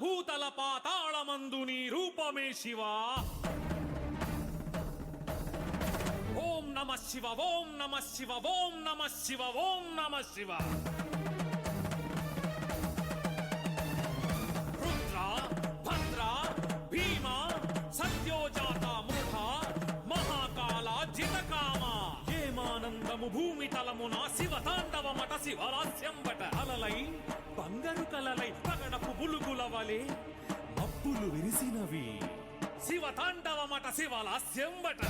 భూతల పాతాళమందు నీ రూపమే శివా. ఓం నమ శివ ఓం నమ శివ ఓం నమ శివ ఓం నమ శివ. రుద్ర భద్ర భీమ సత్యోజాత మూఢ మహాకాల జితకామ ఏమానందము భూమి తలమున శివ తాండవమట శివరాస్యంబట. అలలై బంగారు కలలై పగడపు బులుగుల వలె మబ్బులు విరిసినవి శివ తాండవమట శివలాస్యంబట.